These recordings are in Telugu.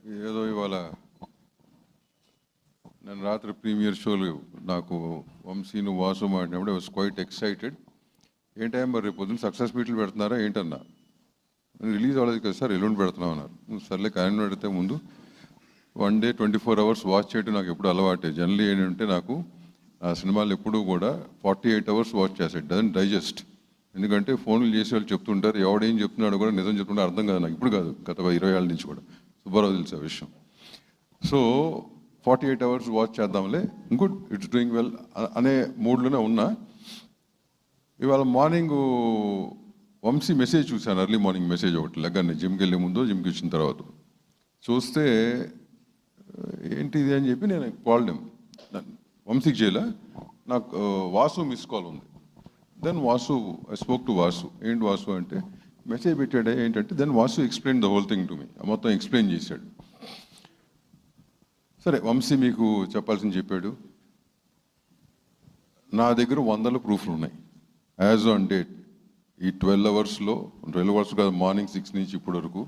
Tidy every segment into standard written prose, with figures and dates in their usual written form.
ఏదో ఇవాళ నేను రాత్రి ప్రీమియర్ షోలు నాకు వంశీను వాసు మాడినప్పుడు ఐ వాస్ క్వైట్ ఎక్సైటెడ్. ఏంటంటే మరి రేపు పొద్దున్న సక్సెస్ మీట్లు పెడుతున్నారా ఏంటన్నా, రిలీజ్ అవ్వలేదు కదా సార్, ఎల్లుండి పెడుతున్నాం అన్నారు. సర్లే కానీ పెడితే ముందు 1 డే 24 hours వాచ్ చేయడం నాకు ఎప్పుడు అలవాటే. జనరల్లీ ఏంటంటే నాకు ఆ సినిమాలు ఎప్పుడూ కూడా 48 hours వాచ్ చేస్తాడు, డజంట్ డైజెస్ట్. ఎందుకంటే ఫోన్లు చేసే వాళ్ళు చెప్తుంటారు, ఎవడేం చెప్తున్నాడు కూడా నిజం చెప్తుంటే అర్థం కాదు నాకు. ఇప్పుడు కాదు, గత 20 ఏళ్ళ నుంచి కూడా సుబ్బారావు తెలుసు ఆ విషయం. సో 48 hours వాచ్ చేద్దాంలే, గుడ్, ఇట్స్ డూయింగ్ వెల్ అనే మూడ్లోనే ఉన్నా. ఇవాళ మార్నింగ్ వంశీ మెసేజ్ చూశాను, ఎర్లీ మార్నింగ్ మెసేజ్ ఒకటి లెగ్గానే జిమ్కి వెళ్ళే ముందు జిమ్కి వచ్చిన తర్వాత చూస్తే ఏంటిది అని చెప్పి నేను కాల్డ్ వంశీకి చేయలే, నాకు వాసు మిస్ కాల్ ఉంది. Then Vasu, I spoke to Vasu. ఏంటి వాసు అంటే మెసేజ్ పెట్టాడే ఏంటంటే, then Vasu explain the whole thing to me, మొత్తం ఎక్స్ప్లెయిన్ చేశాడు. సరే వంశీ మీకు చెప్పాల్సింది చెప్పాడు. నా దగ్గర 100 ప్రూఫ్లు ఉన్నాయి యాజ్ ఆన్ డేట్. ఈ 12 hours కాదు, మార్నింగ్ 6 నుంచి ఇప్పటి వరకు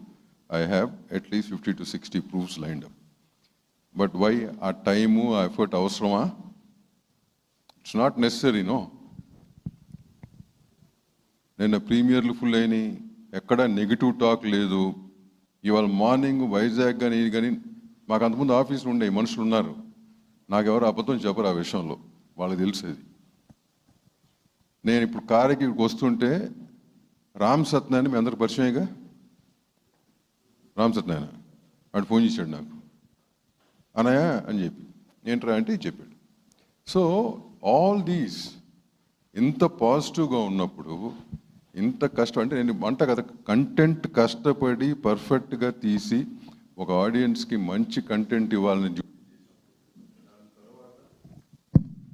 I have at least 50 to 60 proofs lined up. But why ఆ టైము ఆ ఎఫర్ట్ అవసరమా? It's not necessary, no. నిన్న ప్రీమియర్లు ఫుల్ అయినాయి, ఎక్కడ నెగిటివ్ టాక్ లేదు. ఇవాళ మార్నింగ్ వైజాగ్ కానీ మాకు అంతకుముందు ఆఫీసులు ఉండే మనుషులు ఉన్నారు, నాకెవరు అబద్ధం చెప్పరు ఆ విషయంలో, వాళ్ళకి తెలిసేది. నేను ఇప్పుడు కారుకి ఇక్కడికి వస్తుంటే రామ్ సత్యనారాయణ మీ అందరికి పరిచయంగా, రామ్ సత్యనారాయణ వాడు ఫోన్ చేశాడు నాకు, అనయ్య అని చెప్పి. ఏంట్రా అంటే చెప్పాడు. సో ఆల్ దీస్ ఇంత పాజిటివ్గా ఉన్నప్పుడు, ఇంత కష్టం అంటే నేను అంట కదా, కంటెంట్ కష్టపడి పర్ఫెక్ట్గా తీసి ఒక ఆడియన్స్కి మంచి కంటెంట్ ఇవ్వాలని